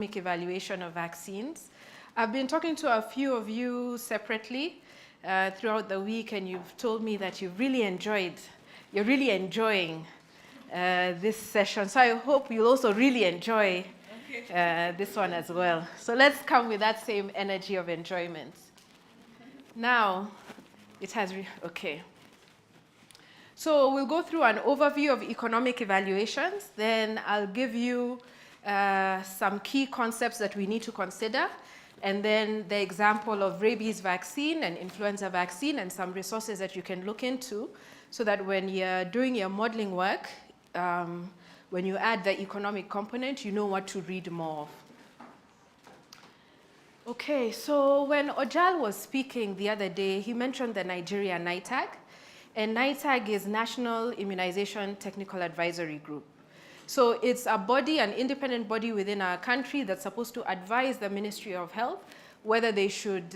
evaluation of vaccines. I've been talking to a few of you separately throughout the week, and you've told me that you're really enjoying this session. So I hope you'll also really enjoy this one as well. So let's come with that same energy of enjoyment. Now, okay. So we'll go through an overview of economic evaluations, then I'll give you some key concepts that we need to consider, and then the example of rabies vaccine and influenza vaccine and some resources that you can look into so that when you're doing your modeling work, when you add the economic component, you know what to read more of. Okay, so when Ojal was speaking the other day, he mentioned the Nigeria NITAG, and NITAG is National Immunization Technical Advisory Group. So it's a body, an independent body within our country that's supposed to advise the Ministry of Health whether they should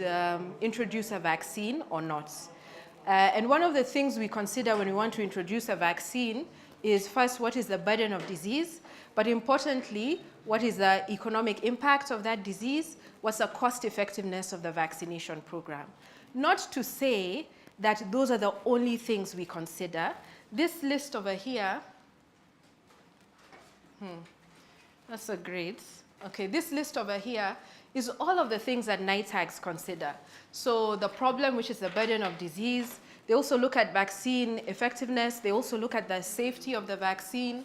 introduce a vaccine or not. And one of the things we consider when we want to introduce a vaccine is first, what is the burden of disease? But importantly, what is the economic impact of that disease? What's the cost effectiveness of the vaccination program? Not to say that those are the only things we consider. This list over here, that's so great. Okay, this list over here is all of the things that NITAGs consider. So the problem, which is the burden of disease, they also look at vaccine effectiveness, they also look at the safety of the vaccine,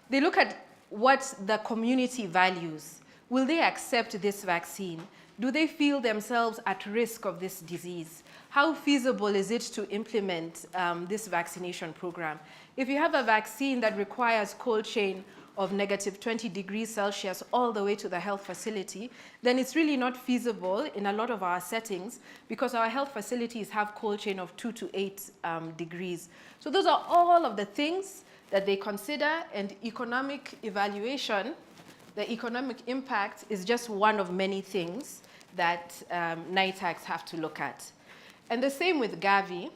they look at what the community values. Will they accept this vaccine? Do they feel themselves at risk of this disease? How feasible is it to implement this vaccination program? If you have a vaccine that requires cold chain of -20 degrees Celsius all the way to the health facility, then it's really not feasible in a lot of our settings because our health facilities have cold chain of 2 to 8 degrees. So those are all of the things that they consider, and economic evaluation, the economic impact, is just one of many things that NITAGs have to look at. And the same with Gavi.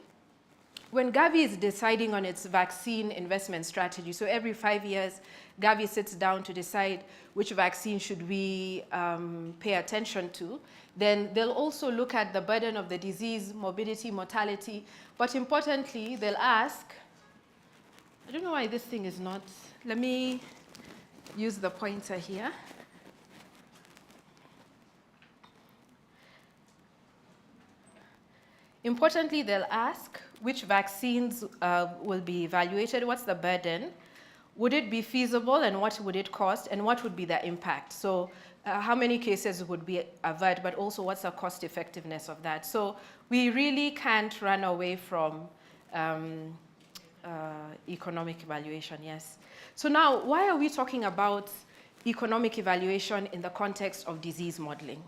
When Gavi is deciding on its vaccine investment strategy, so every 5 years, Gavi sits down to decide which vaccine should we pay attention to, then they'll also look at the burden of the disease, morbidity, mortality, but importantly, they'll ask, I don't know why this thing is not, let me use the pointer here. Importantly, they'll ask which vaccines will be evaluated, what's the burden, would it be feasible, and what would it cost, and what would be the impact? So how many cases would be averted, but also what's the cost effectiveness of that? So we really can't run away from economic evaluation, yes. So now, why are we talking about economic evaluation in the context of disease modeling?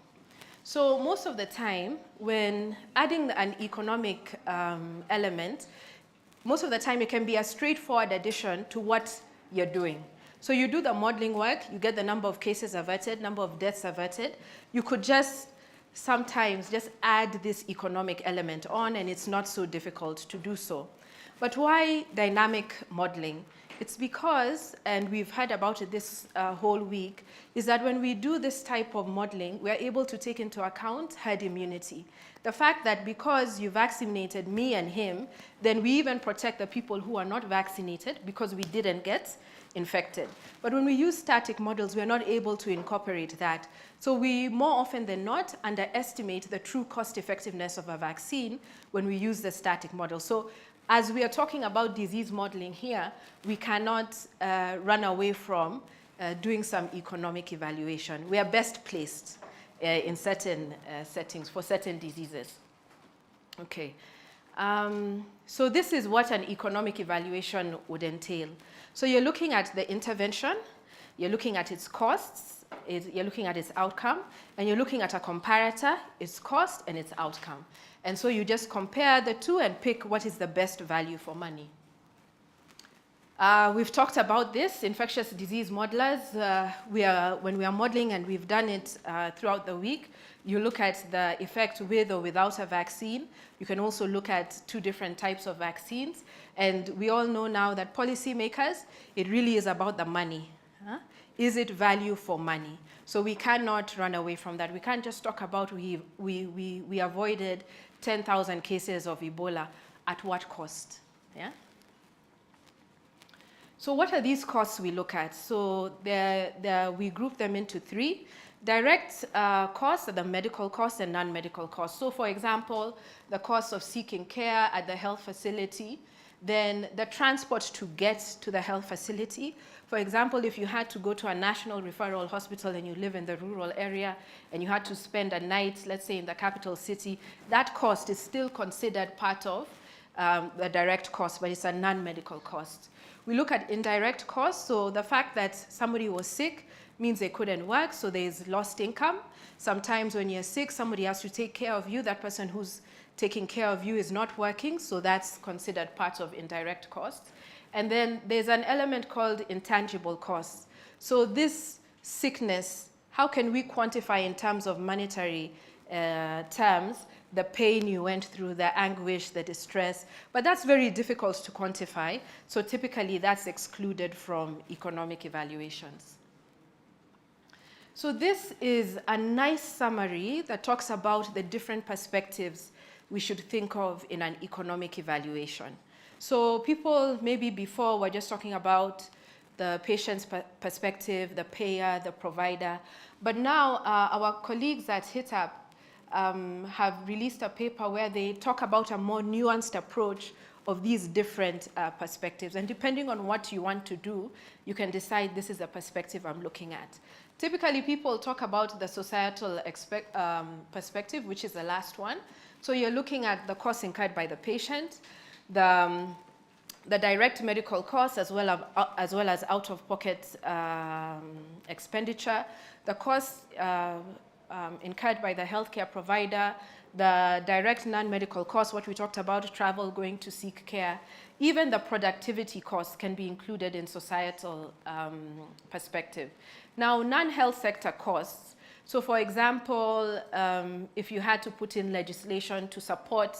So most of the time, when adding an economic element, most of the time it can be a straightforward addition to what you're doing. So you do the modeling work, you get the number of cases averted, number of deaths averted. You could just sometimes just add this economic element on, and it's not so difficult to do so. But why dynamic modeling? It's because, and we've heard about it this whole week, is that when we do this type of modeling, we're able to take into account herd immunity. The fact that because you vaccinated me and him, then we even protect the people who are not vaccinated because we didn't get infected. But when we use static models, we're not able to incorporate that. So we, more often than not, underestimate the true cost effectiveness of a vaccine when we use the static model. So as we are talking about disease modeling here, we cannot run away from doing some economic evaluation. We are best placed in certain settings for certain diseases. Okay, so this is what an economic evaluation would entail. So you're looking at the intervention, you're looking at its costs, you're looking at its outcome, and you're looking at a comparator, its cost and its outcome. And so you just compare the two and pick what is the best value for money. We've talked about this, infectious disease modelers. When we are modeling, and we've done it throughout the week, you look at the effect with or without a vaccine. You can also look at 2 different types of vaccines. And we all know now that policymakers, it really is about the money. is it value for money? So we cannot run away from that. We can't just talk about we avoided 10,000 cases of Ebola. At what cost? Yeah. So what are these costs we look at? So we group them into three. Direct costs are the medical costs and non-medical costs. So for example, the cost of seeking care at the health facility, then the transport to get to the health facility. For example, if you had to go to a national referral hospital and you live in the rural area and you had to spend a night, let's say in the capital city, that cost is still considered part of the direct cost, but it's a non-medical cost. We look at indirect costs. So the fact that somebody was sick means they couldn't work, so there's lost income. Sometimes when you're sick, somebody has to take care of you. That person who's taking care of you is not working, so that's considered part of indirect costs. And then there's an element called intangible costs. So this sickness, how can we quantify in terms of monetary terms the pain you went through, the anguish, the distress? But that's very difficult to quantify, so typically that's excluded from economic evaluations. So this is a nice summary that talks about the different perspectives we should think of in an economic evaluation. So people maybe before were just talking about the patient's perspective, the payer, the provider, but now our colleagues at HITAP have released a paper where they talk about a more nuanced approach of these different perspectives. And depending on what you want to do, you can decide this is the perspective I'm looking at. Typically, people talk about the societal perspective, which is the last one. So you're looking at the costs incurred by the patient, the direct medical costs, as well as out-of-pocket expenditure, the costs incurred by the healthcare provider, the direct non-medical costs, what we talked about, travel, going to seek care. Even the productivity costs can be included in societal perspective. Now, non-health sector costs. So for example, if you had to put in legislation to support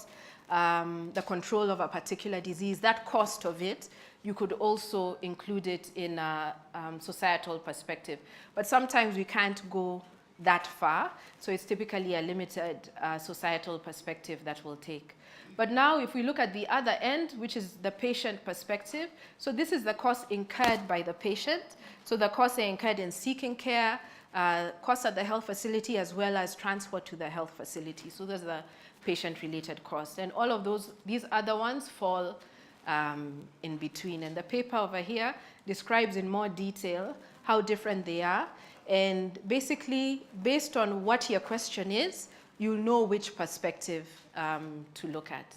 the control of a particular disease, that cost of it, you could also include it in a societal perspective. But sometimes we can't go that far, so it's typically a limited societal perspective that we'll take. But now if we look at the other end, which is the patient perspective, so this is the cost incurred by the patient. So the costs are incurred in seeking care, costs at the health facility, as well as transport to the health facility. So those are the patient-related costs. And all of these other ones fall in between. And the paper over here describes in more detail how different they are. And basically, based on what your question is, you'll know which perspective to look at.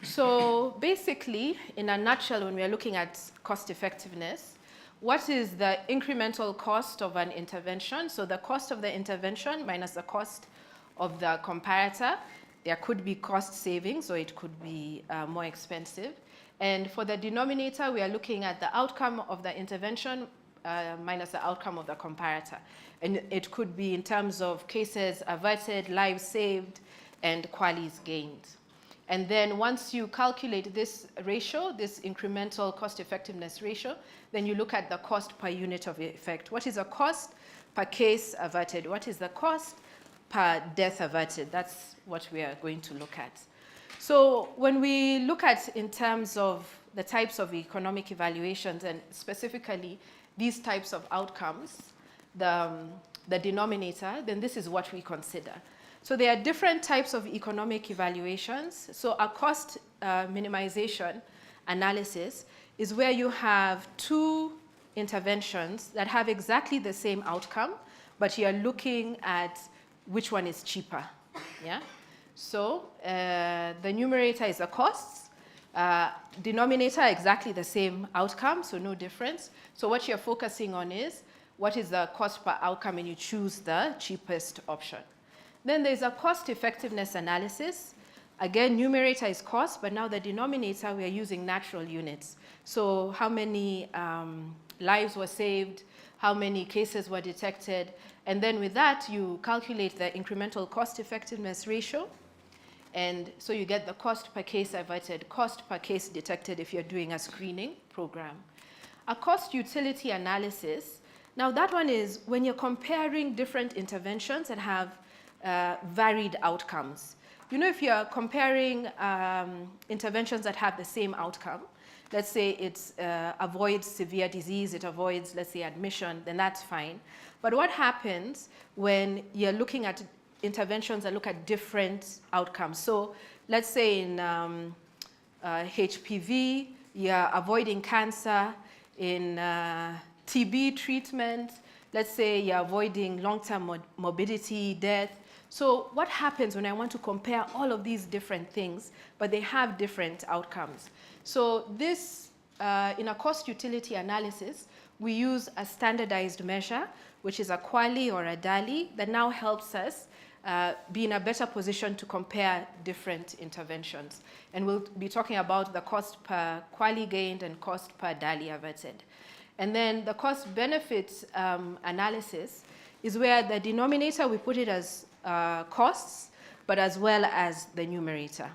So basically, in a nutshell, when we are looking at cost effectiveness, what is the incremental cost of an intervention? So the cost of the intervention minus the cost of the comparator. There could be cost savings, or it could be more expensive. And for the denominator, we are looking at the outcome of the intervention minus the outcome of the comparator. And it could be in terms of cases averted, lives saved, and QALYs gained. And then once you calculate this ratio, this incremental cost effectiveness ratio, then you look at the cost per unit of effect. What is the cost per case averted? What is the cost per death averted? That's what we are going to look at. So when we look at in terms of the types of economic evaluations, and specifically these types of outcomes, the denominator, then this is what we consider. So there are different types of economic evaluations. So a cost minimization analysis is where you have two interventions that have exactly the same outcome, but you're looking at which one is cheaper. Yeah? So the numerator is the costs. Denominator, exactly the same outcome, so no difference. So what you're focusing on is what is the cost per outcome, and you choose the cheapest option. Then there's a cost effectiveness analysis. Again, numerator is cost, but now the denominator, we are using natural units. So how many lives were saved, how many cases were detected, and then with that, you calculate the incremental cost effectiveness ratio. And so you get the cost per case averted, cost per case detected if you're doing a screening program. A cost-utility analysis, now that one is when you're comparing different interventions that have varied outcomes. You know, if you're comparing interventions that have the same outcome, let's say it avoids severe disease, it avoids, let's say, admission, then that's fine. But what happens when you're looking at interventions that look at different outcomes? So let's say in HPV, you're avoiding cancer. In TB treatment, let's say you're avoiding long-term morbidity, death. So what happens when I want to compare all of these different things, but they have different outcomes? So this, in a cost-utility analysis, we use a standardized measure, which is a QALY or a DALY, that now helps us be in a better position to compare different interventions. And we'll be talking about the cost per QALY gained and cost per DALY averted. And then the cost-benefit analysis is where the denominator, we put it as costs, but as well as the numerator.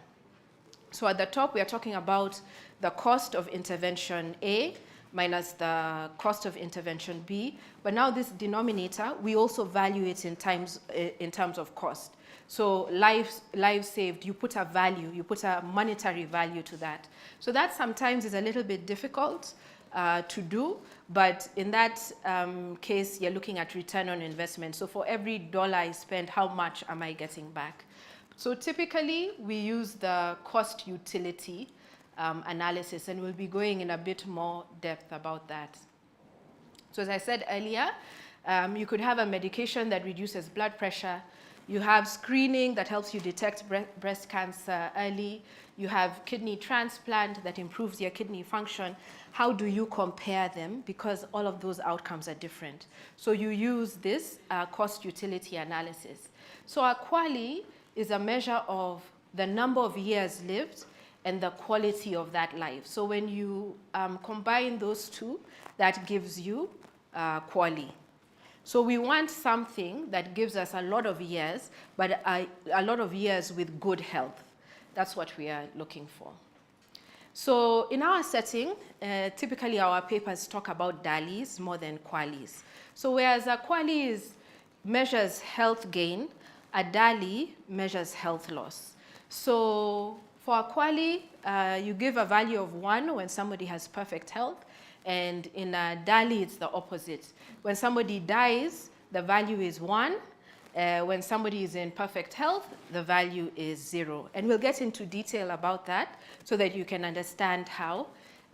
So at the top, we are talking about the cost of intervention A minus the cost of intervention B. But now this denominator, we also value it in terms of cost. So lives saved, you put a value, you put a monetary value to that. So that sometimes is a little bit difficult to do, but in that case, you're looking at return on investment. So for every dollar I spend, how much am I getting back? So typically, we use the cost utility analysis, and we'll be going in a bit more depth about that. So as I said earlier, you could have a medication that reduces blood pressure. You have screening that helps you detect breast cancer early. You have kidney transplant that improves your kidney function. How do you compare them? Because all of those outcomes are different. So you use this cost utility analysis. So a QALY is a measure of the number of years lived and the quality of that life. So when you combine those two, that gives you QALY. So we want something that gives us a lot of years, but a lot of years with good health. That's what we are looking for. So in our setting, typically our papers talk about DALYs more than QALYs. So whereas a QALY measures health gain, a DALY measures health loss. So for a QALY, you give a value of 1 when somebody has perfect health, and in a DALY, it's the opposite. When somebody dies, the value is 1. When somebody is in perfect health, the value is 0. And we'll get into detail about that so that you can understand how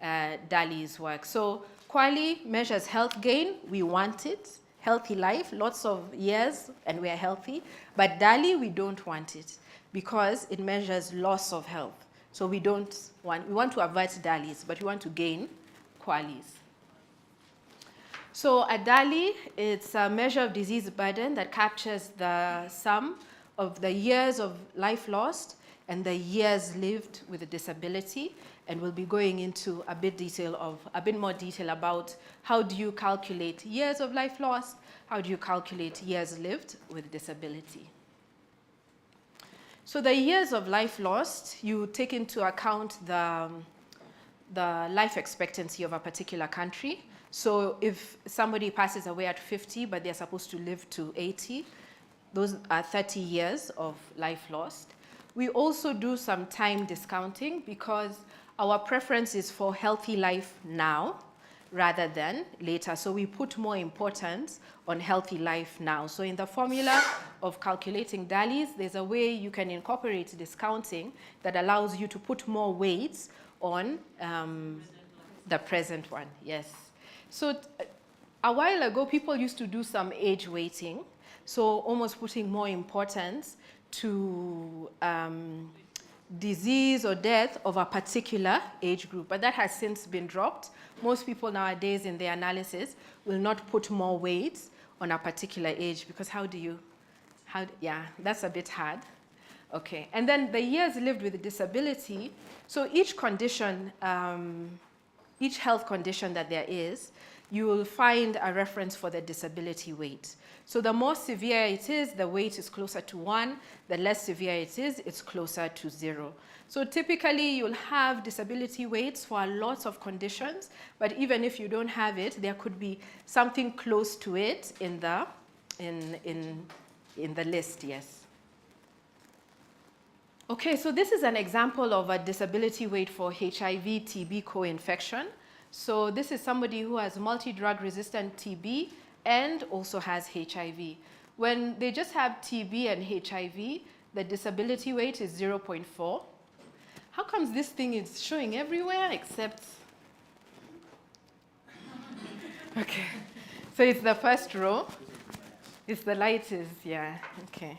DALYs work. So QALY measures health gain. We want it. Healthy life, lots of years, and we are healthy. But DALY, we don't want it because it measures loss of health. So we want to avert DALYs, but we want to gain QALYs. So a DALY, it's a measure of disease burden that captures the sum of the years of life lost and the years lived with a disability. And we'll be going into a bit more detail about how do you calculate years of life lost, how do you calculate years lived with disability. So the years of life lost, you take into account the life expectancy of a particular country. So if somebody passes away at 50, but they're supposed to live to 80, those are 30 years of life lost. We also do some time discounting because our preference is for healthy life now rather than later. So we put more importance on healthy life now. So in the formula of calculating DALYs, there's a way you can incorporate discounting that allows you to put more weights on the present one, yes. So a while ago, people used to do some age weighting, so almost putting more importance to disease or death of a particular age group, but that has since been dropped. Most people nowadays in their analysis will not put more weights on a particular age because yeah, that's a bit hard. Okay, and then the years lived with a disability. So each condition, each health condition that there is, you will find a reference for the disability weight. So the more severe it is, the weight is closer to 1. The less severe it is, it's closer to 0. So typically, you'll have disability weights for lots of conditions, but even if you don't have it, there could be something close to it in the list, yes. Okay, so this is an example of a disability weight for HIV-TB co-infection. So this is somebody who has multi-drug resistant TB and also has HIV. When they just have TB and HIV, the disability weight is 0.4. How comes this thing is showing everywhere except? Okay, so it's the first row. It's the lightest, yeah, okay.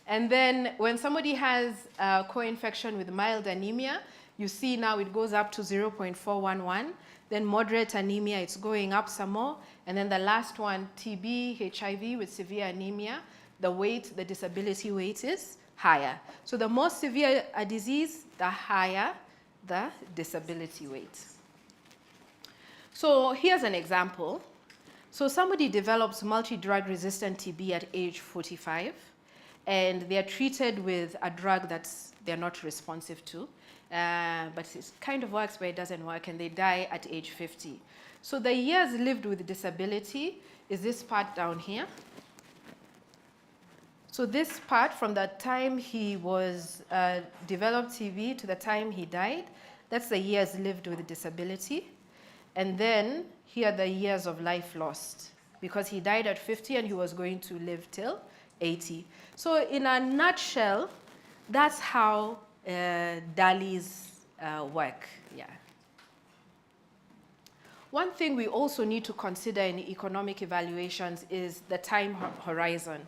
And then when somebody has a co-infection with mild anemia, you see now it goes up to 0.411. Then moderate anemia, it's going up some more. And then the last one, TB, HIV with severe anemia, the weight, the disability weight is higher. So the more severe a disease, the higher the disability weight. So here's an example. So somebody develops multi-drug resistant TB at age 45, and they're treated with a drug that they're not responsive to. But it kind of works, but it doesn't work, and they die at age 50. So the years lived with disability is this part down here. So this part, from the time he was developed TB to the time he died, that's the years lived with disability. And then here are the years of life lost, because he died at 50 and he was going to live till 80. So in a nutshell, that's how DALYs work, yeah. One thing we also need to consider in economic evaluations is the time horizon.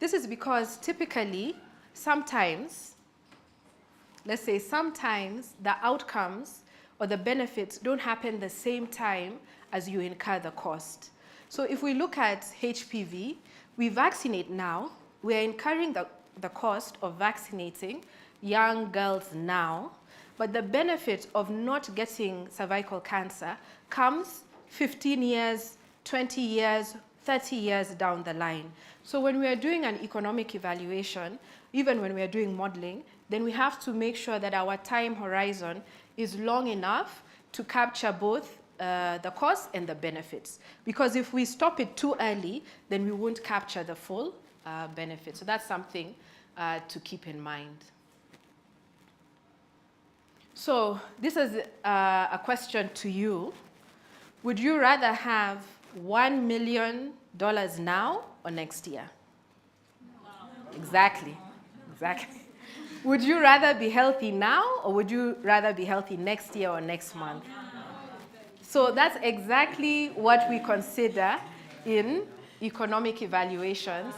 This is because typically, sometimes, let's say sometimes the outcomes or the benefits don't happen the same time as you incur the cost. So if we look at HPV, we vaccinate now, we're incurring the cost of vaccinating young girls now, but the benefit of not getting cervical cancer comes 15 years, 20 years, 30 years down the line. So when we are doing an economic evaluation, even when we are doing modeling, then we have to make sure that our time horizon is long enough to capture both the costs and the benefits. Because if we stop it too early, then we won't capture the full benefit. So that's something to keep in mind. So this is a question to you. Would you rather have $1 million now or next year? No. Exactly. Would you rather be healthy now, or would you rather be healthy next year or next month? So that's exactly what we consider in economic evaluations.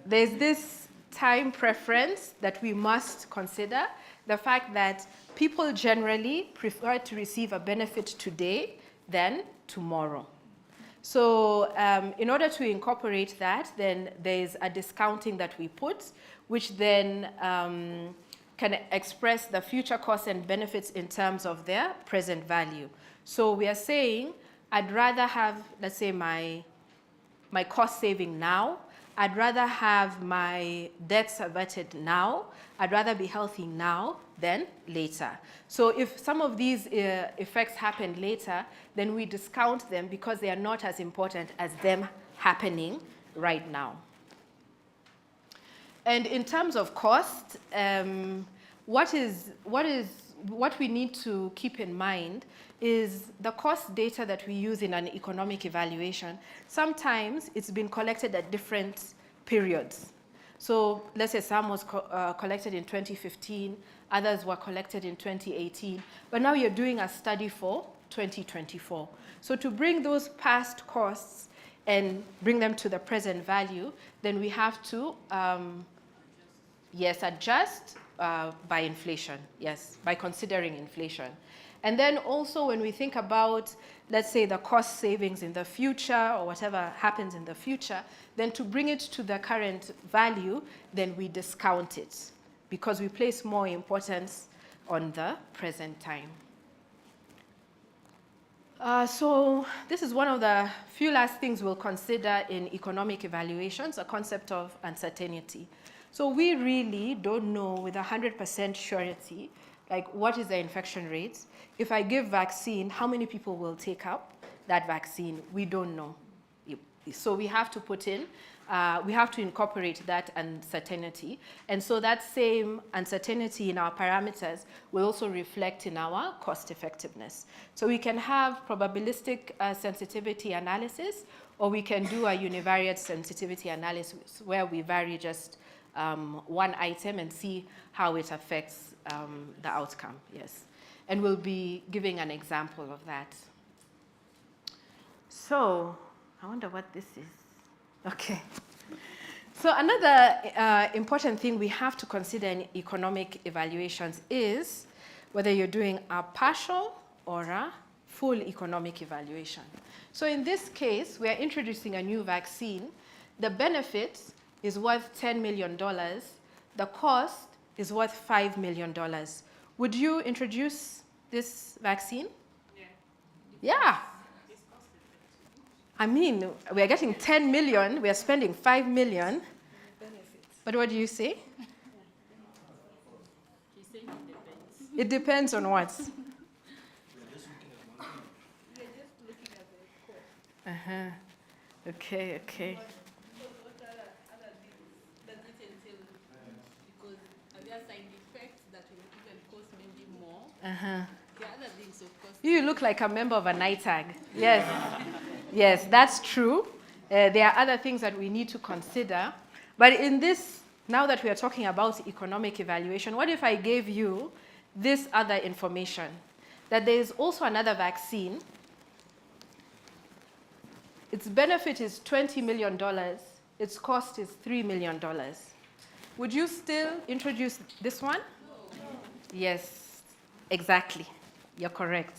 There's this time preference that we must consider, the fact that people generally prefer to receive a benefit today than tomorrow. So in order to incorporate that, then there's a discounting that we put, which then can express the future costs and benefits in terms of their present value. So we are saying, I'd rather have, let's say, my cost saving now. I'd rather have my debts averted now. I'd rather be healthy now than later. So if some of these effects happen later, then we discount them because they are not as important as them happening right now. And in terms of cost, what we need to keep in mind is the cost data that we use in an economic evaluation. Sometimes it's been collected at different periods. So let's say some was collected in 2015, others were collected in 2018, but now you're doing a study for 2024. So to bring those past costs and bring them to the present value, then we have to, yes, adjust by inflation, yes, by considering inflation. And then also when we think about, let's say, the cost savings in the future or whatever happens in the future, then to bring it to the current value, then we discount it because we place more importance on the present time. So this is one of the few last things we'll consider in economic evaluations, a concept of uncertainty. So we really don't know with 100% surety, like what is the infection rate. If I give vaccine, how many people will take up that vaccine? We don't know. So we have to put in, we have to incorporate that uncertainty. And so that same uncertainty in our parameters will also reflect in our cost effectiveness. So we can have probabilistic sensitivity analysis, or we can do a univariate sensitivity analysis where we vary just one item and see how it affects the outcome, yes. And we'll be giving an example of that. So, I wonder what this is. Okay. So another important thing we have to consider in economic evaluations is whether you're doing a partial or a full economic evaluation. So in this case, we are introducing a new vaccine. The benefit is worth $10 million. The cost is worth $5 million. Would you introduce this vaccine? Yeah. I mean, we are getting 10 million, we are spending 5 million. But what do you say? He's saying it depends. It depends on what? We're just looking at the cost. Okay, okay. What other things does it entail? Because are there side effects that will even cost maybe more? The other things, of course. You look like a member of a NITAG. Yes. Yes, that's true. There are other things that we need to consider. But in this, now that we are talking about economic evaluation, what if I gave you this other information? That there is also another vaccine. Its benefit is $20 million. Its cost is $3 million. Would you still introduce this one? No. Yes, exactly. You're correct.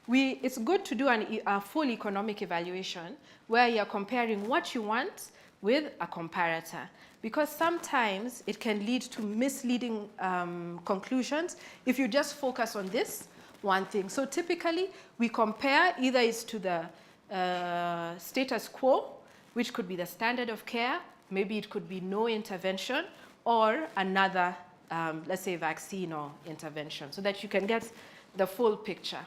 It's good to do a full economic evaluation where you're comparing what you want with a comparator, because sometimes it can lead to misleading conclusions if you just focus on this one thing. So typically, we compare either it's to the status quo, which could be the standard of care, maybe it could be no intervention, or another, let's say, vaccine or intervention, so that you can get the full picture.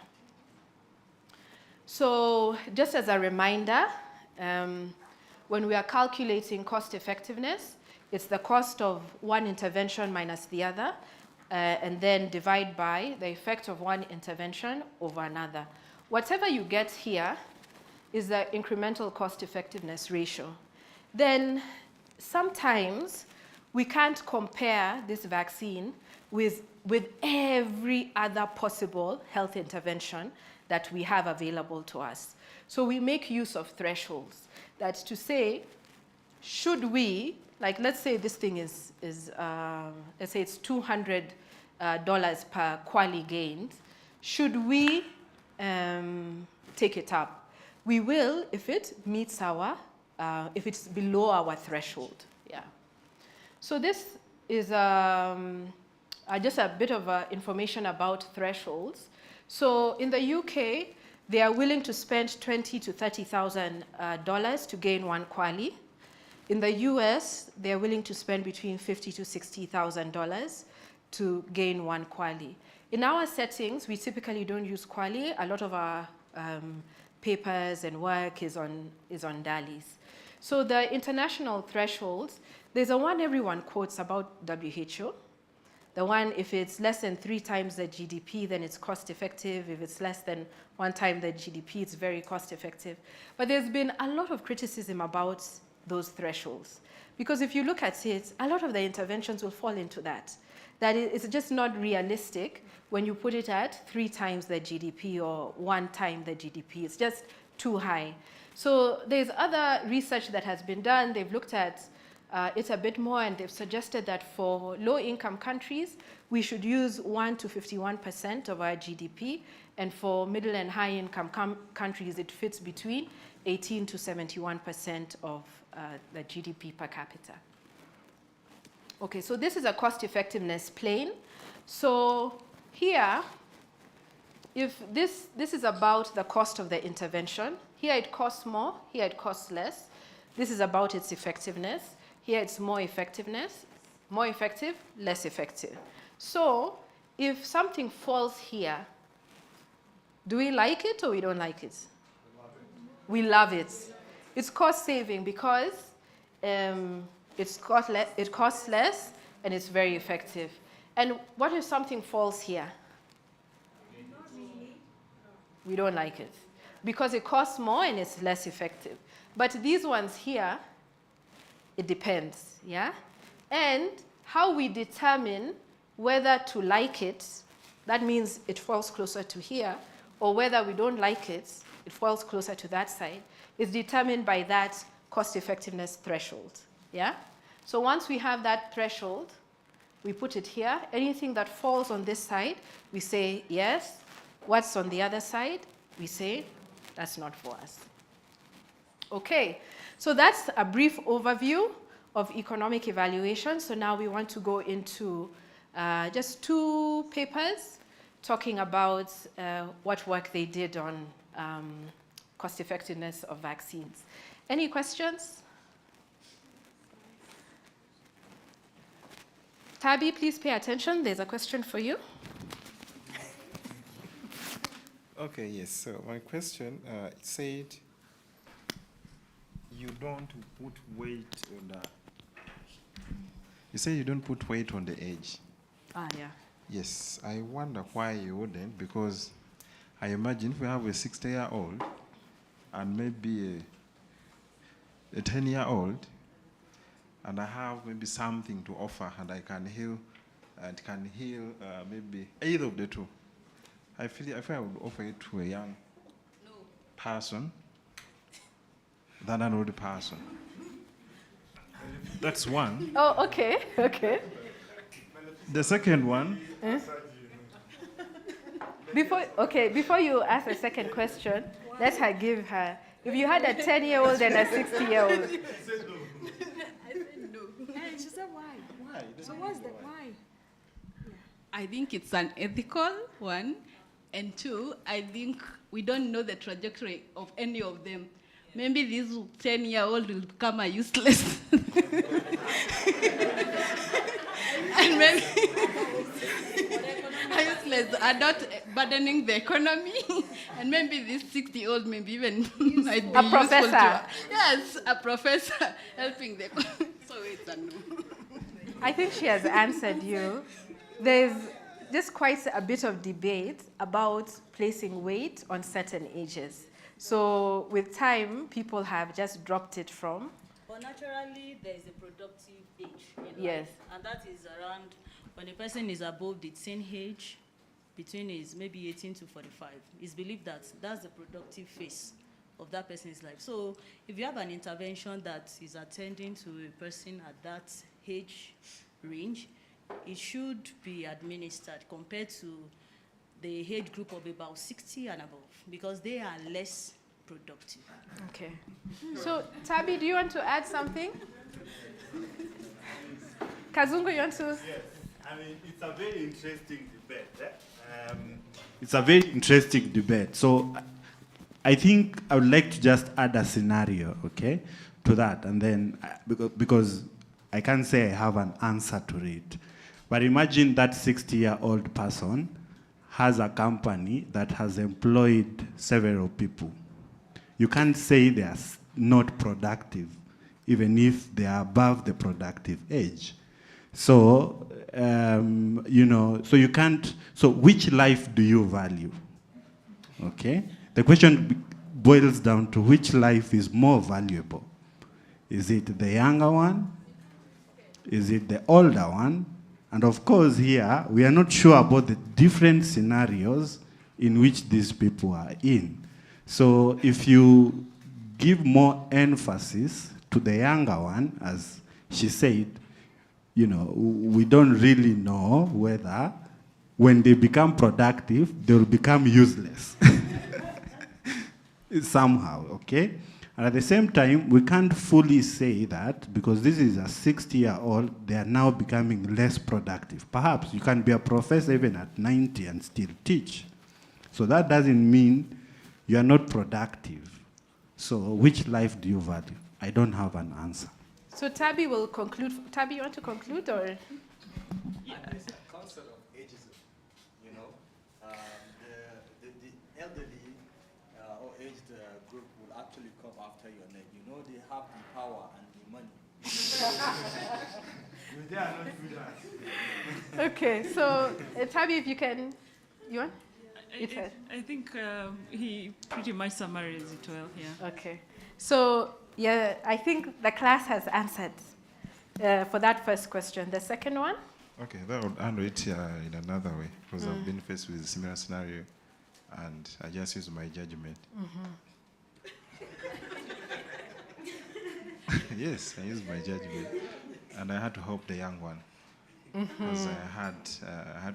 So just as a reminder, when we are calculating cost effectiveness, it's the cost of one intervention minus the other, and then divide by the effect of one intervention over another. Whatever you get here is the incremental cost effectiveness ratio. Then sometimes we can't compare this vaccine with every other possible health intervention that we have available to us. So we make use of thresholds. That's to say, should we, like let's say this thing is let's say it's $200 per quali gained, should we take it up? We will if it meets our, if it's below our threshold, yeah. So this is just a bit of information about thresholds. So in the UK, they are willing to spend $20,000 to $30,000 to gain one quali. In the US, they are willing to spend between $50,000 to $60,000 to gain one quali. In our settings, we typically don't use quali. A lot of our papers and work is on DALIs. So the international thresholds, there's a one everyone quotes about WHO. The one, if it's less than 3 times the GDP, then it's cost effective. If it's less than 1 time the GDP, it's very cost effective. But there's been a lot of criticism about those thresholds. Because if you look at it, a lot of the interventions will fall into that. That it's just not realistic when you put it at 3 times the GDP or 1 time the GDP. It's just too high. So there's other research that has been done. They've looked at it a bit more, and they've suggested that for low-income countries, we should use 1 to 51% of our GDP, and for middle and high-income countries, it fits between 18 to 71% of the GDP per capita. Okay, so this is a cost-effectiveness plane. So here, if this is about the cost of the intervention, here it costs more, here it costs less. This is about its effectiveness. Here it's more effective, less effective. So if something falls here, do we like it or we don't like it? We love it. It's cost saving because it costs less and it's very effective. And what if something falls here? We don't like it because it costs more and it's less effective. But these ones here, it depends, yeah? And how we determine whether to like it, that means it falls closer to here, or whether we don't like it, it falls closer to that side, is determined by that cost effectiveness threshold, yeah? So once we have that threshold, we put it here. Anything that falls on this side, we say yes. What's on the other side, we say that's not for us. Okay, so that's a brief overview of economic evaluation. So now we want to go into just 2 papers talking about what work they did on cost effectiveness of vaccines. Any questions? Tabi, please pay attention. There's a question for you. Okay, yes. So my question said you don't put weight on the. You say you don't put weight on the edge. Ah, yeah. Yes, I wonder why you wouldn't, because I imagine if we have a 60-year-old and maybe a 10-year-old, and I have maybe something to offer, and I can heal, maybe either of the two. I feel I would offer it to a young person than an old person. That's one. Oh, okay, okay. The second one. Before you ask the second question, let her give her. If you had a 10-year-old and a 60-year-old. I said no. And she said why? Why? So what's the why? I think it's an ethical one. And 2, I think we don't know the trajectory of any of them. Maybe this 10-year-old will become a useless. And maybe a useless adult burdening the economy. And maybe this 60-year-old maybe even might be a professor. Useful to yes, a professor helping the economy. So it's a no. I think she has answered you. There's just quite a bit of debate about placing weight on certain ages. So with time, people have just dropped it from. But naturally, there is a productive age in Yes. life, and that is around when a person is above the teen age, between is maybe 18 to 45. It's believed that that's the productive phase of that person's life. So if you have an intervention that is attending to a person at that age range, it should be administered compared to the age group of about 60 and above, because they are less productive. Okay. So, Tabi, do you want to add something? Kazungu, you want to? Yes. I mean, it's a very interesting debate. It's a very interesting debate. So I think I would like to just add a scenario, okay, to that. And then, because I can't say I have an answer to it. But imagine that 60-year-old person has a company that has employed several people. You can't say they are not productive, even if they are above the productive age. So, so you can't, so which life do you value? Okay? The question boils down to which life is more valuable. Is it the younger one? Is it the older one? And of course here, we are not sure about the different scenarios in which these people are in. So if you give more emphasis to the younger one, as she said, we don't really know whether when they become productive, they will become useless. Somehow, okay? And at the same time, we can't fully say that because this is a 60-year-old, they are now becoming less productive. Perhaps you can be a professor even at 90 and still teach. So that doesn't mean you are not productive. So which life do you value? I don't have an answer. So Tabby will conclude. Tabby, you want to conclude or? This concept of ageism, you know, the elderly or aged group will actually come after your neck. You know, they have the power and the money. They are not good at. Okay, so Tabby, if you can, you want? I think he pretty much summarized it well, yeah. Okay, so yeah, I think the class has answered for that first question. The second one? Okay, that would handle it in another way, because I've been faced with a similar scenario, and I just use my judgment. Yes, I used my judgment, and I had to help the young one, because I had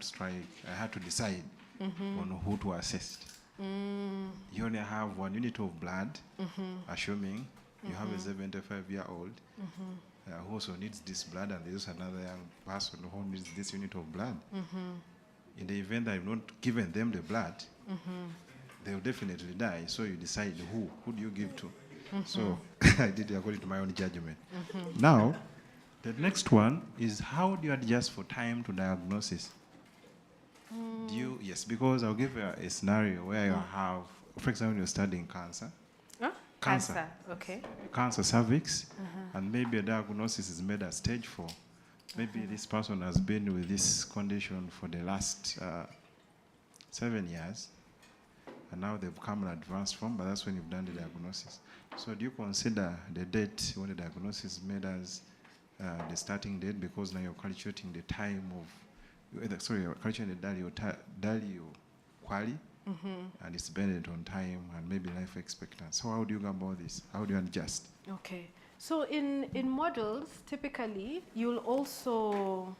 to strike. I had to decide on who to assist. You only have 1 unit of blood, assuming you have a 75-year-old who also needs this blood, and there's another young person who needs this unit of blood. In the event that I've not given them the blood, they will definitely die. So you decide who do you give to. So I did it according to my own judgment. Now, the next one is, how do you adjust for time to diagnosis? Do you, yes, because I'll give you a scenario where you have, for example, you're studying cancer. Cancer, okay. Cancer cervix, and maybe a diagnosis is made at stage 4. Maybe this person has been with this condition for the last 7 years, and now they've come in advanced form, but that's when you've done the diagnosis. So do you consider the date when the diagnosis is made as the starting date, because now you're calculating the time of, you're calculating the daily quality, and it's dependent on time and maybe life expectancy. So how do you go about this? How do you adjust? Okay. So in models, typically, you'll also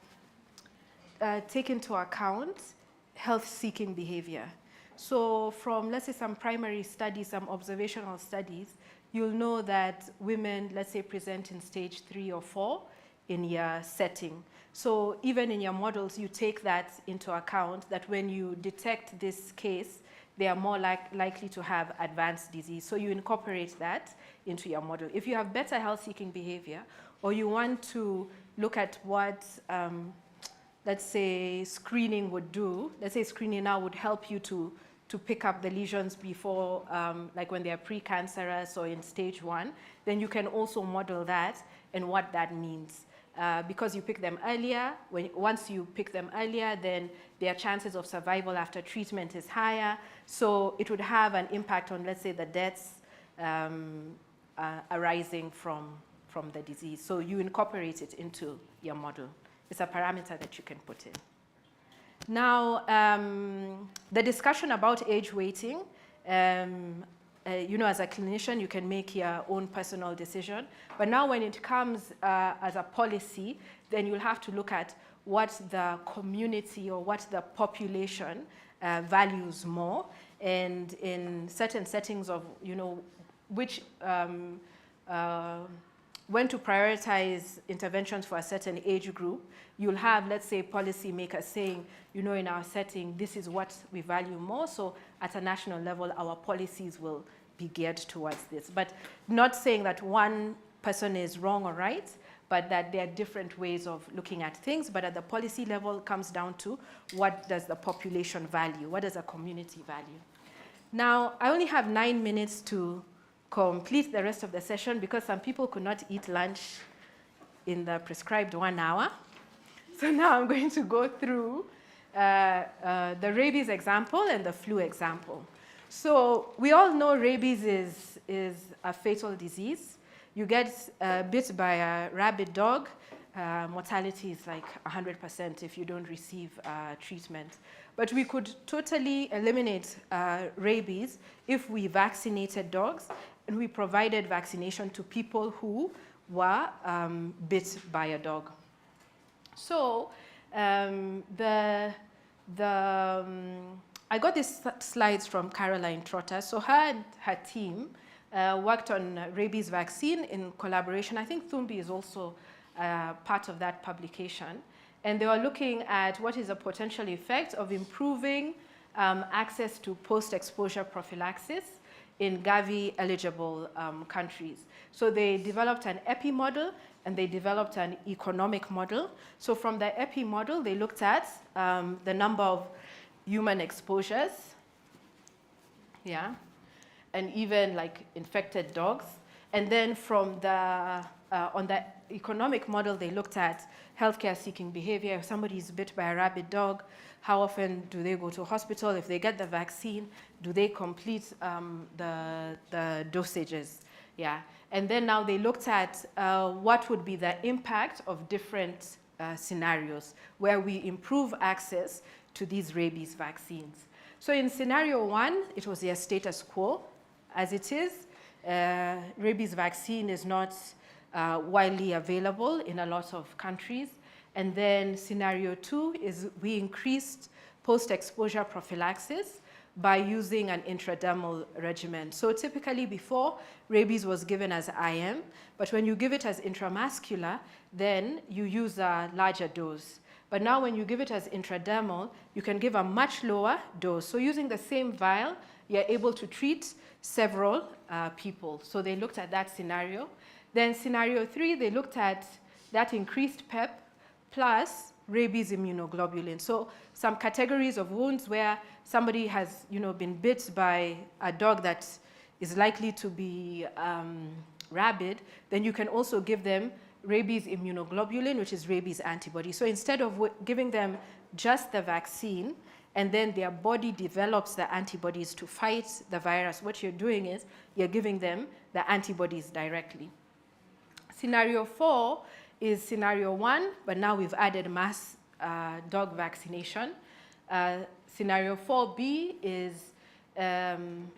take into account health-seeking behavior. So from, let's say, some primary studies, some observational studies, you'll know that women, let's say, present in stage 3 or 4 in your setting. So even in your models, you take that into account, that when you detect this case, they are more likely to have advanced disease. So you incorporate that into your model. If you have better health-seeking behavior, or you want to look at what, let's say, screening would do, let's say screening now would help you to pick up the lesions before, like when they are precancerous or in stage 1, then you can also model that and what that means. Because you pick them earlier, once you pick them earlier, then their chances of survival after treatment is higher. So it would have an impact on, let's say, the deaths arising from the disease. So you incorporate it into your model. It's a parameter that you can put in. Now, the discussion about age weighting, you know, as a clinician, you can make your own personal decision. But now when it comes as a policy, then you'll have to look at what the community or what the population values more. And in certain settings of, you know, which, when to prioritize interventions for a certain age group, you'll have, let's say, policymakers saying, you know, in our setting, this is what we value more. So at a national level, our policies will be geared towards this. But not saying that one person is wrong or right, but that there are different ways of looking at things. But at the policy level, it comes down to what does the population value? What does a community value? Now, I only have 9 minutes to complete the rest of the session because some people could not eat lunch in the prescribed 1 hour. So now I'm going to go through the rabies example and the flu example. So we all know rabies is a fatal disease. You get bit by a rabid dog, mortality is like 100% if you don't receive treatment. But we could totally eliminate rabies if we vaccinated dogs and we provided vaccination to people who were bit by a dog. So I got these slides from Caroline Trotter. So her and her team worked on rabies vaccine in collaboration. I think Thumbi is also part of that publication. And they were looking at what is the potential effect of improving access to post-exposure prophylaxis in Gavi-eligible countries. So they developed an EPI model and they developed an economic model. So from the EPI model, they looked at the number of human exposures, yeah, and even like infected dogs. And then from the, on the economic model, they looked at healthcare seeking behavior. If somebody is bit by a rabid dog, how often do they go to hospital? If they get the vaccine, do they complete the dosages? Yeah. And then now they looked at what would be the impact of different scenarios where we improve access to these rabies vaccines. So in scenario 1, it was their status quo. As it is, rabies vaccine is not widely available in a lot of countries. And then scenario 2 is we increased post-exposure prophylaxis by using an intradermal regimen. So typically before, rabies was given as IM, but when you give it as intramuscular, then you use a larger dose. But now when you give it as intradermal, you can give a much lower dose. So using the same vial, you're able to treat several people. So they looked at that scenario. Then scenario 3, they looked at that increased PEP plus rabies immunoglobulin. So some categories of wounds where somebody has, been bit by a dog that is likely to be rabid, then you can also give them rabies immunoglobulin, which is rabies antibody. So instead of giving them just the vaccine, and then their body develops the antibodies to fight the virus, what you're doing is you're giving them the antibodies directly. Scenario 4 is scenario 1, but now we've added mass dog vaccination. Scenario 4B is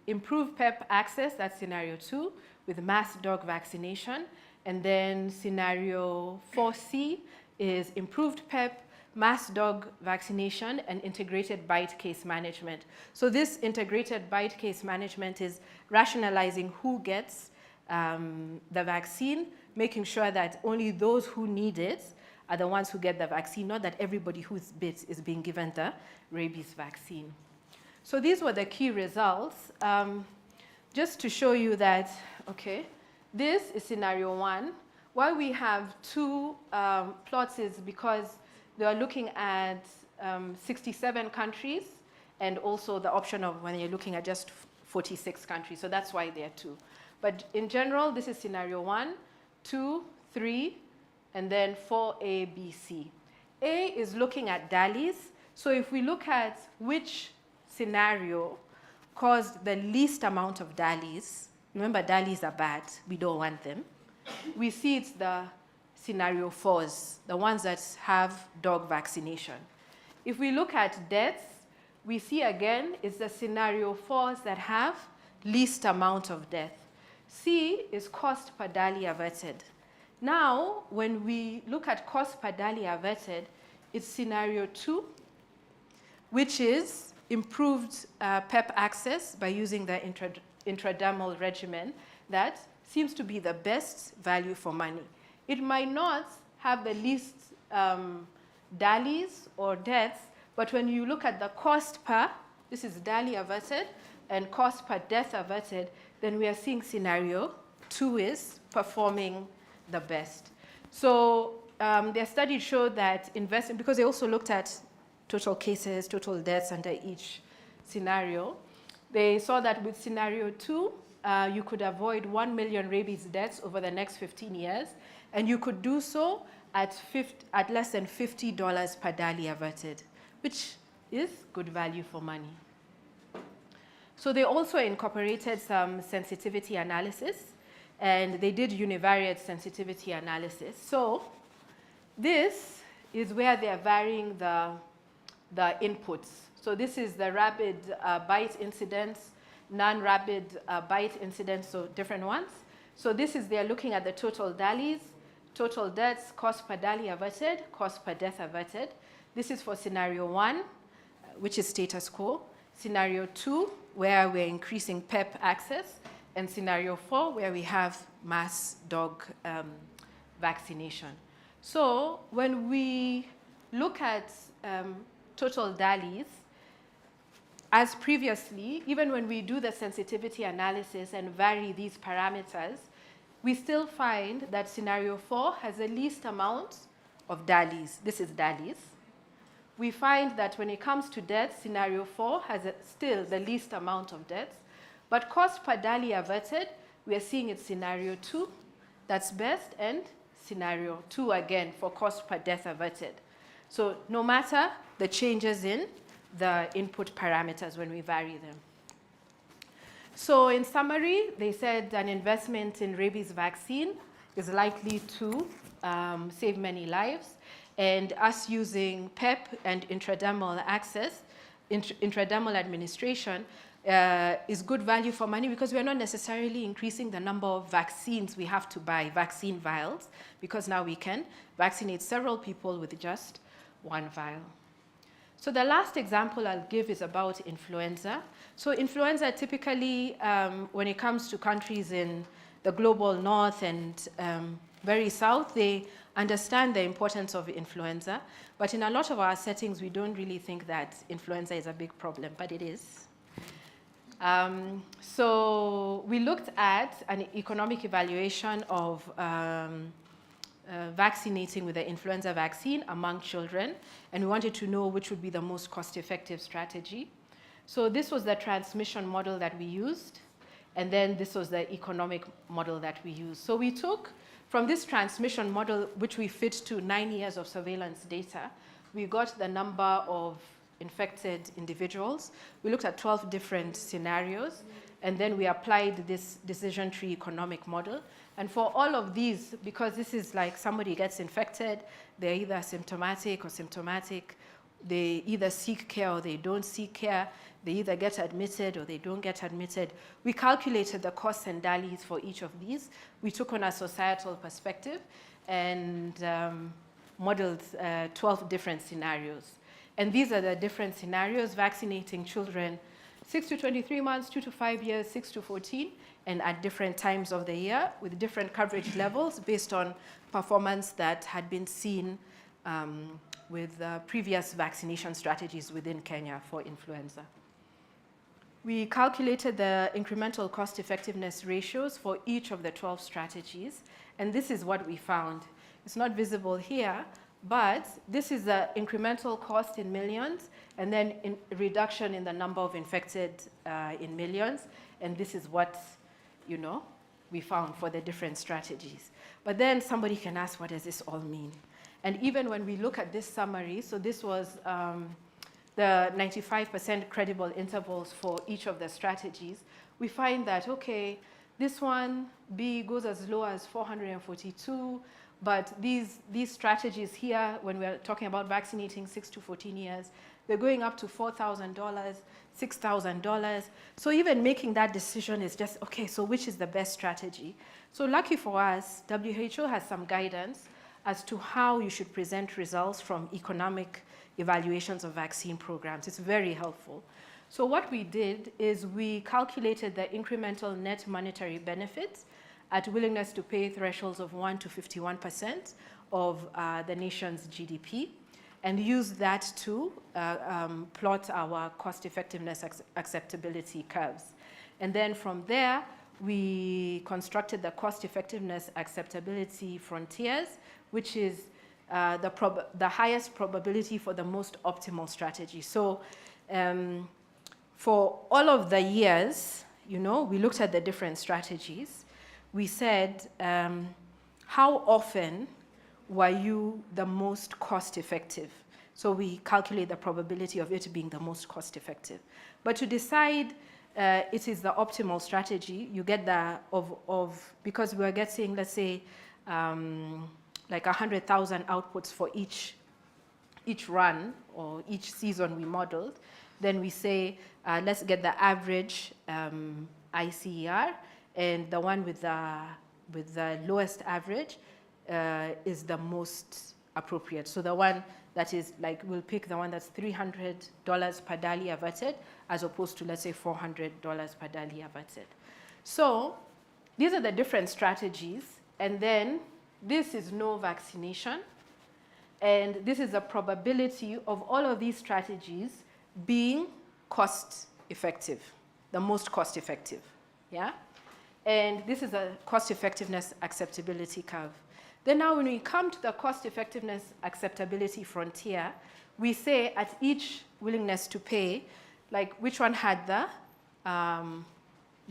improved PEP access, that's scenario 2, with mass dog vaccination. And then scenario 4C is improved PEP, mass dog vaccination, and integrated bite case management. So this integrated bite case management is rationalizing who gets the vaccine, making sure that only those who need it are the ones who get the vaccine, not that everybody who's bit is being given the rabies vaccine. So these were the key results. Just to show you that, okay, this is scenario 1. Why we have 2 plots is because they are looking at 67 countries and also the option of when you're looking at just 46 countries. So that's why there are 2. But in general, this is scenario 1, 2, 3, and then 4A, B, C. A is looking at DALIs. So if we look at which scenario caused the least amount of DALIs, remember DALIs are bad, we don't want them. We see it's the scenario 4s, the ones that have dog vaccination. If we look at deaths, we see again it's the scenario 4s that have least amount of death. C is cost per DALI averted. Now, when we look at cost per DALI averted, it's scenario 2, which is improved PEP access by using the intradermal regimen that seems to be the best value for money. It might not have the least DALIs or deaths, but when you look at the cost per, this is DALI averted, and cost per death averted, then we are seeing scenario 2 is performing the best. So their study showed that investing, because they also looked at total cases, total deaths under each scenario, they saw that with scenario 2, you could avoid 1 million rabies deaths over the next 15 years, and you could do so at less than $50 per DALI averted, which is good value for money. So they also incorporated some sensitivity analysis, and they did univariate sensitivity analysis. So this is where they are varying the inputs. So this is the rapid bite incidence, non-rapid bite incidence, so different ones. So this is, they're looking at the total DALIs, total deaths, cost per DALI averted, cost per death averted. This is for scenario 1, which is status quo. Scenario 2, where we're increasing PEP access, and scenario 4, where we have mass dog vaccination. So when we look at total DALIs, as previously, even when we do the sensitivity analysis and vary these parameters, we still find that scenario 4 has the least amount of DALYs. This is DALYs. We find that when it comes to deaths, scenario 4 has still the least amount of deaths. But cost per DALY averted, we are seeing it scenario 2, that's best, and scenario 2 again for cost per death averted. So no matter the changes in the input parameters when we vary them. So in summary, they said an investment in rabies vaccine is likely to save many lives. And us using PEP and intradermal access, intradermal administration, is good value for money because we're not necessarily increasing the number of vaccines we have to buy, vaccine vials, because now we can vaccinate several people with just one vial. So the last example I'll give is about influenza. So influenza typically, when it comes to countries in the global north and very south, they understand the importance of influenza. But in a lot of our settings, we don't really think that influenza is a big problem, but it is. So we looked at an economic evaluation of vaccinating with the influenza vaccine among children, and we wanted to know which would be the most cost-effective strategy. So this was the transmission model that we used, and then this was the economic model that we used. So we took from this transmission model, which we fit to 9 years of surveillance data, we got the number of infected individuals. We looked at 12 different scenarios, and then we applied this decision tree economic model. And for all of these, because this is like somebody gets infected, they're either symptomatic or symptomatic, they either seek care or they don't seek care, they either get admitted or they don't get admitted. We calculated the costs and DALYs for each of these. We took on a societal perspective and modeled 12 different scenarios. And these are the different scenarios: vaccinating children 6 to 23 months, 2 to 5 years, 6 to 14, and at different times of the year with different coverage levels based on performance that had been seen with previous vaccination strategies within Kenya for influenza. We calculated the incremental cost effectiveness ratios for each of the 12 strategies, and this is what we found. It's not visible here, but this is the incremental cost in millions, and then in reduction in the number of infected in millions, and this is what, you know, we found for the different strategies. But then somebody can ask, what does this all mean? And even when we look at this summary, so this was the 95% credible intervals for each of the strategies, we find that, okay, this one, B, goes as low as 442, but these strategies here, when we're talking about vaccinating 6 to 14 years, they're going up to $4,000, $6,000. So even making that decision is just, okay, so which is the best strategy? So lucky for us, WHO has some guidance as to how you should present results from economic evaluations of vaccine programs. It's very helpful. So what we did is we calculated the incremental net monetary benefits at willingness to pay thresholds of 1 to 51% of the nation's GDP, and used that to plot our cost effectiveness acceptability curves. And then from there, we constructed the cost effectiveness acceptability frontiers, which is the highest probability for the most optimal strategy. So for all of the years, you know, we looked at the different strategies. We said, how often were you the most cost effective? So we calculate the probability of it being the most cost effective. But to decide it is the optimal strategy, you get the, because we're getting, let's say, like 100,000 outputs for each run or each season we modeled, then we say, let's get the average ICER, and the one with the lowest average is the most appropriate. So the one that is like, we'll pick the one that's $300 per DALY averted, as opposed to, let's say, $400 per DALY averted. So these are the different strategies, and then this is no vaccination, and this is the probability of all of these strategies being cost effective, the most cost effective, yeah? And this is a cost effectiveness acceptability curve. Then now when we come to the cost effectiveness acceptability frontier, we say at each willingness to pay, like which one had the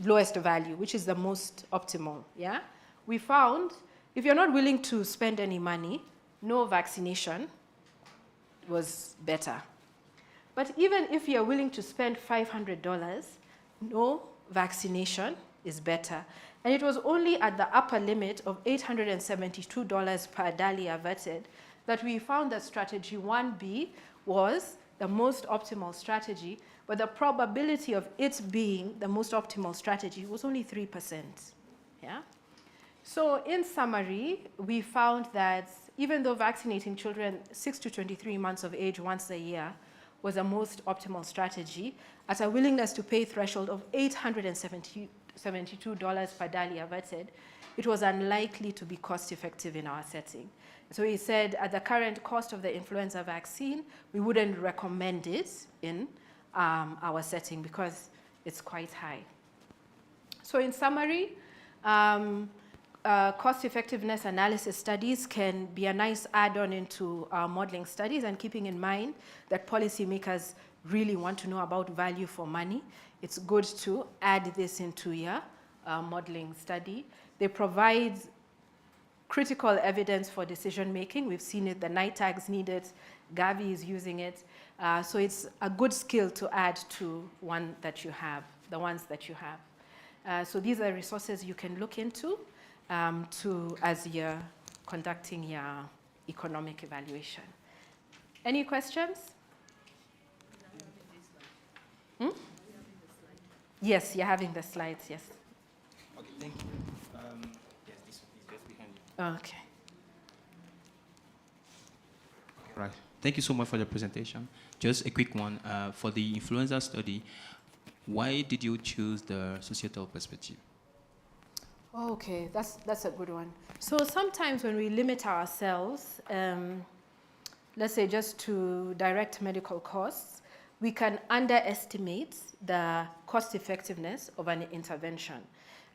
lowest value, which is the most optimal, yeah? We found if you're not willing to spend any money, no vaccination was better. But even if you're willing to spend $500, no vaccination is better. And it was only at the upper limit of $872 per DALI averted that we found that strategy 1B was the most optimal strategy, but the probability of it being the most optimal strategy was only 3%. Yeah? So in summary, we found that even though vaccinating children 6 to 23 months of age once a year was the most optimal strategy, at a willingness to pay threshold of $872 per DALI averted, it was unlikely to be cost effective in our setting. So he said at the current cost of the influenza vaccine, we wouldn't recommend it in our setting because it's quite high. So in summary, cost effectiveness analysis studies can be a nice add-on into our modeling studies, and keeping in mind that policymakers really want to know about value for money, it's good to add this into your modeling study. They provide critical evidence for decision making. We've seen it, the NITAGs need it, Gavi is using it. So it's a good skill to add to one that you have, the ones that you have. So these are resources you can look into as you're conducting your economic evaluation. Any questions? Hmm? Yes, you're having the slides, yes. Okay, thank you. Yes, this is just behind you. Okay. Right. Thank you so much for the presentation. Just a quick one. For the influenza study, why did you choose the societal perspective? Okay, that's a good one. So sometimes when we limit ourselves, let's say just to direct medical costs, we can underestimate the cost effectiveness of an intervention.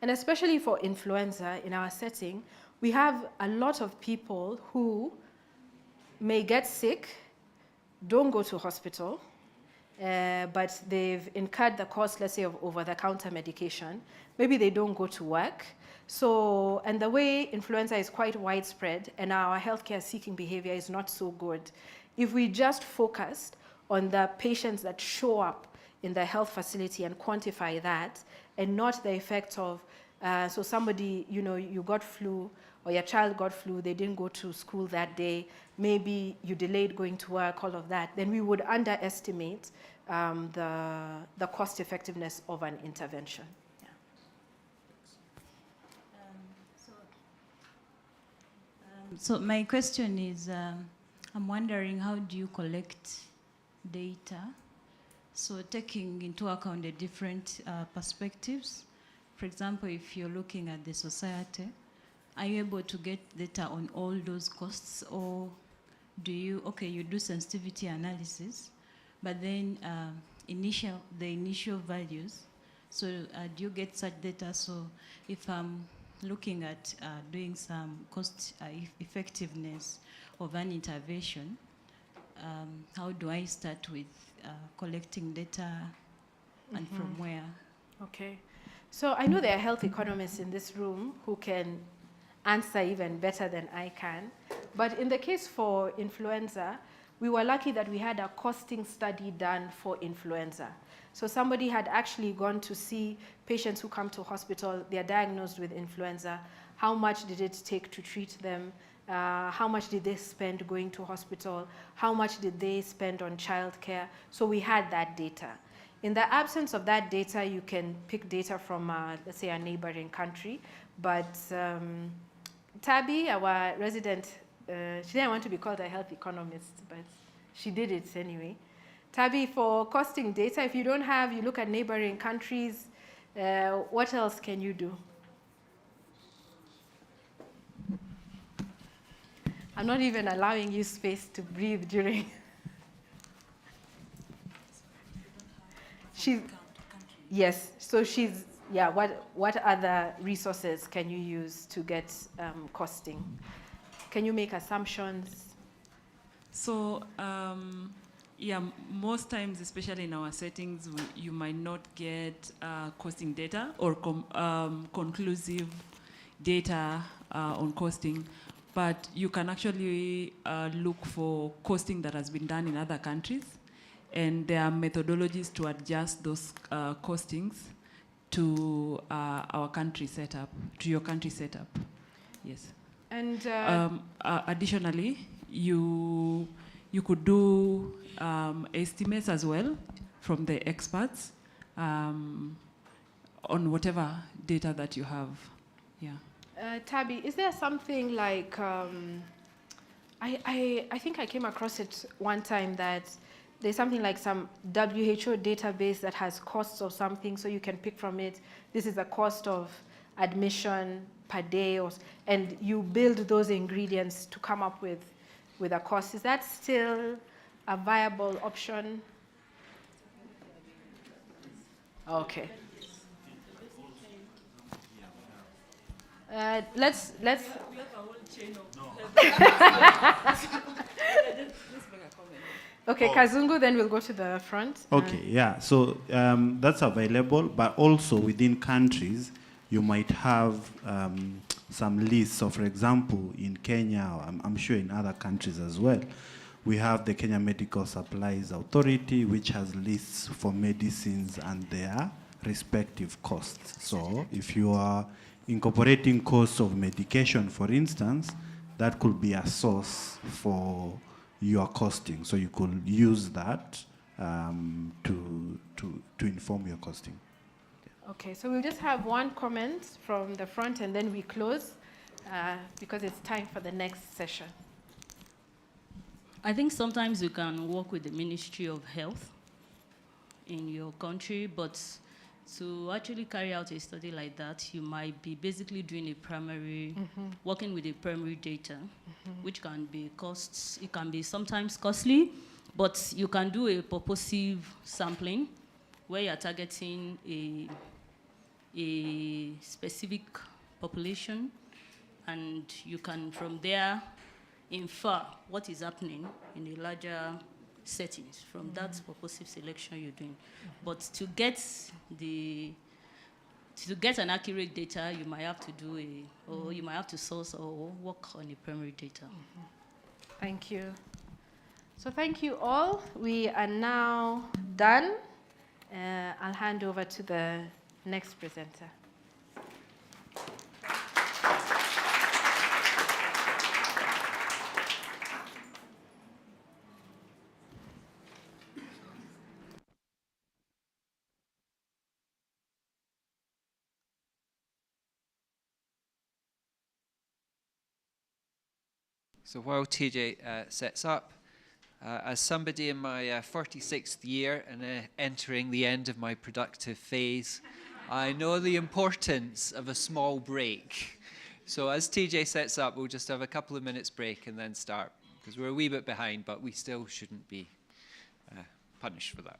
And especially for influenza in our setting, we have a lot of people who may get sick, don't go to hospital, but they've incurred the cost, let's say, of over-the-counter medication. Maybe they don't go to work. So, and the way influenza is quite widespread and our healthcare seeking behavior is not so good, if we just focused on the patients that show up in the health facility and quantify that, and not the effect of, so somebody, you got flu, or your child got flu, they didn't go to school that day, maybe you delayed going to work, all of that, then we would underestimate the cost effectiveness of an intervention. Yeah. So my question is, I'm wondering, how do you collect data? So taking into account the different perspectives, for example, if you're looking at the society, are you able to get data on all those costs, or do you, you do sensitivity analysis, but then the initial values, so do you get such data? So if I'm looking at doing some cost effectiveness of an intervention, how do I start with collecting data and from where? Okay. So I know there are health economists in this room who can answer even better than I can. But in the case for influenza, we were lucky that we had a costing study done for influenza. So somebody had actually gone to see patients who come to hospital, they're diagnosed with influenza, how much did it take to treat them, how much did they spend going to hospital, how much did they spend on childcare. So we had that data. In the absence of that data, you can pick data from, let's say, a neighboring country. But Tabby, our resident, she didn't want to be called a health economist, but she did it anyway. Tabby, for costing data, if you don't have, you look at neighboring countries, what else can you do? I'm not even allowing you space to breathe during. She's, yes, so she's, yeah, what other resources can you use to get costing? Can you make assumptions? So, yeah, most times, especially in our settings, you might not get costing data or conclusive data on costing, but you can actually look for costing that has been done in other countries, and there are methodologies to adjust those costings to our country setup, to your country setup. Yes. And additionally, you could do estimates as well from the experts on whatever data that you have. Yeah. Tabby, is there something like, I think I came across it one time that there's something like some WHO database that has costs of something, so you can pick from it. This is the cost of admission per day, and you build those ingredients to come up with a cost. Is that still a viable option? Okay. Let's. We have a whole chain of. Okay, Kazungu, then we'll go to the front. Okay, yeah. So that's available, but also within countries, you might have some lists. So, for example, in Kenya, I'm sure in other countries as well, we have the Kenya Medical Supplies Authority, which has lists for medicines and their respective costs. So, if you are incorporating costs of medication, for instance, that could be a source for your costing. So you could use that to inform your costing. Okay, so we'll just have one comment from the front and then we close because it's time for the next session. I think sometimes you can work with the Ministry of Health in your country, but to actually carry out a study like that, you might be basically doing a primary, working with a primary data, which can be costs, it can be sometimes costly, but you can do a purposive sampling where you're targeting a specific population, and you can from there infer what is happening in a larger settings from that purposive selection you're doing. But to get an accurate data, you might have to do or you might have to source or work on a primary data. Thank you. So thank you all. We are now done. I'll hand over to the next presenter. So while TJ sets up, as somebody in my 46th year and entering the end of my productive phase, I know the importance of a small break. So as TJ sets up, we'll just have a couple of minutes break and then start, because we're a wee bit behind, but we still shouldn't be punished for that.